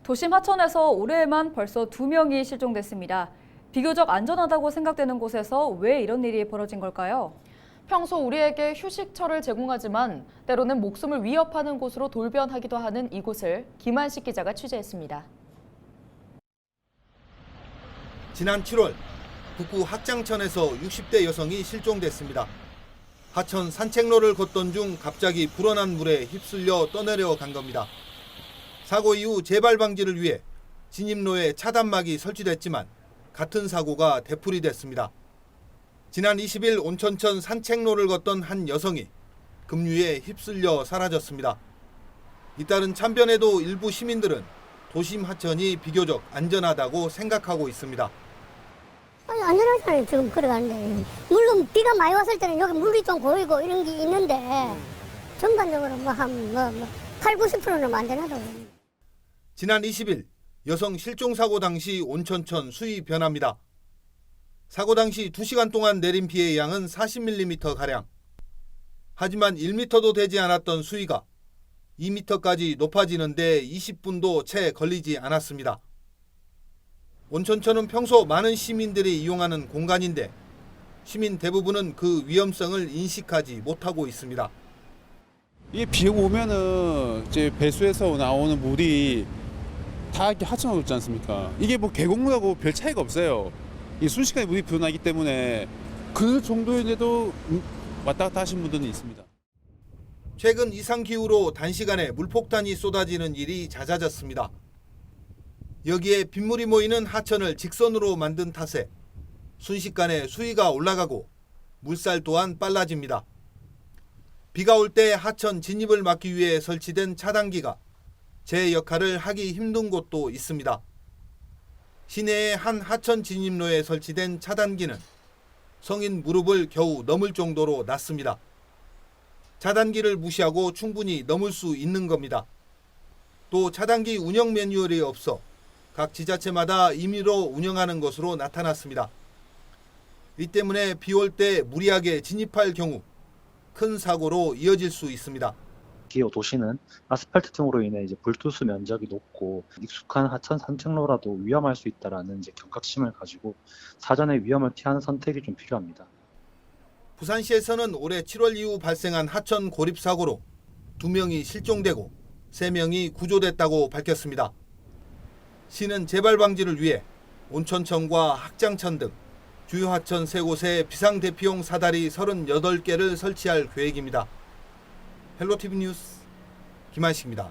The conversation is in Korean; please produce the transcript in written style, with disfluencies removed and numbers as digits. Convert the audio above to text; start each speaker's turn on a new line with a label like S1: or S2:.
S1: 도심 하천에서 올해에만 벌써 2명이 실종됐습니다. 비교적 안전하다고 생각되는 곳에서 왜 이런 일이 벌어진 걸까요?
S2: 평소 우리에게 휴식처를 제공하지만 때로는 목숨을 위협하는 곳으로 돌변하기도 하는 이곳을 김한식 기자가 취재했습니다.
S3: 지난 7월 북구 학장천에서 60대 여성이 실종됐습니다. 하천 산책로를 걷던 중 갑자기 불어난 물에 휩쓸려 떠내려 간 겁니다. 사고 이후 재발 방지를 위해 진입로에 차단막이 설치됐지만 같은 사고가 되풀이됐습니다. 지난 20일 온천천 산책로를 걷던 한 여성이 급류에 휩쓸려 사라졌습니다. 잇따른 참변에도 일부 시민들은 도심 하천이 비교적 안전하다고 생각하고 있습니다.
S4: 아니, 안전하잖아요. 지금 걸어가는데. 물론 비가 많이 왔을 때는 여기 물이 좀 고이고 이런 게 있는데 전반적으로 한 8, 90%는 안전하다고.
S3: 지난 20일 여성 실종 사고 당시 온천천 수위 변화입니다. 사고 당시 2시간 동안 내린 비의 양은 40mm가량. 하지만 1m도 되지 않았던 수위가 2m까지 높아지는데 20분도 채 걸리지 않았습니다. 온천천은 평소 많은 시민들이 이용하는 공간인데 시민 대부분은 그 위험성을 인식하지 못하고 있습니다.
S5: 이게 비 오면은 이제 배수에서 나오는 물이 다 이렇게 하천으로 있지 않습니까? 이게 뭐 계곡물하고 별 차이가 없어요. 이 순식간에 물이 불어나기 때문에 그 정도인데도 왔다 갔다 하신 분들은 있습니다.
S3: 최근 이상기후로 단시간에 물폭탄이 쏟아지는 일이 잦아졌습니다. 여기에 빗물이 모이는 하천을 직선으로 만든 탓에 순식간에 수위가 올라가고 물살 또한 빨라집니다. 비가 올 때 하천 진입을 막기 위해 설치된 차단기가 제 역할을 하기 힘든 곳도 있습니다. 시내의 한 하천 진입로에 설치된 차단기는 성인 무릎을 겨우 넘을 정도로 낮습니다. 차단기를 무시하고 충분히 넘을 수 있는 겁니다. 또 차단기 운영 매뉴얼이 없어 각 지자체마다 임의로 운영하는 것으로 나타났습니다. 이 때문에 비 올 때 무리하게 진입할 경우 큰 사고로 이어질 수 있습니다.
S6: 기호 도시는 아스팔트 등으로 인해 불투수 면적이 높고 익숙한 하천 산책로라도 위험할 수 있다라는 경각심을 가지고 사전에 위험을 피하는 선택이 좀 필요합니다.
S3: 부산시에서는 올해 7월 이후 발생한 하천 고립 사고로 2명이 실종되고 3명이 구조됐다고 밝혔습니다. 시는 재발 방지를 위해 온천천과 학장천 등 주요 하천 3곳에 비상 대피용 사다리 38개를 설치할 계획입니다. 헬로티비 뉴스 김한식입니다.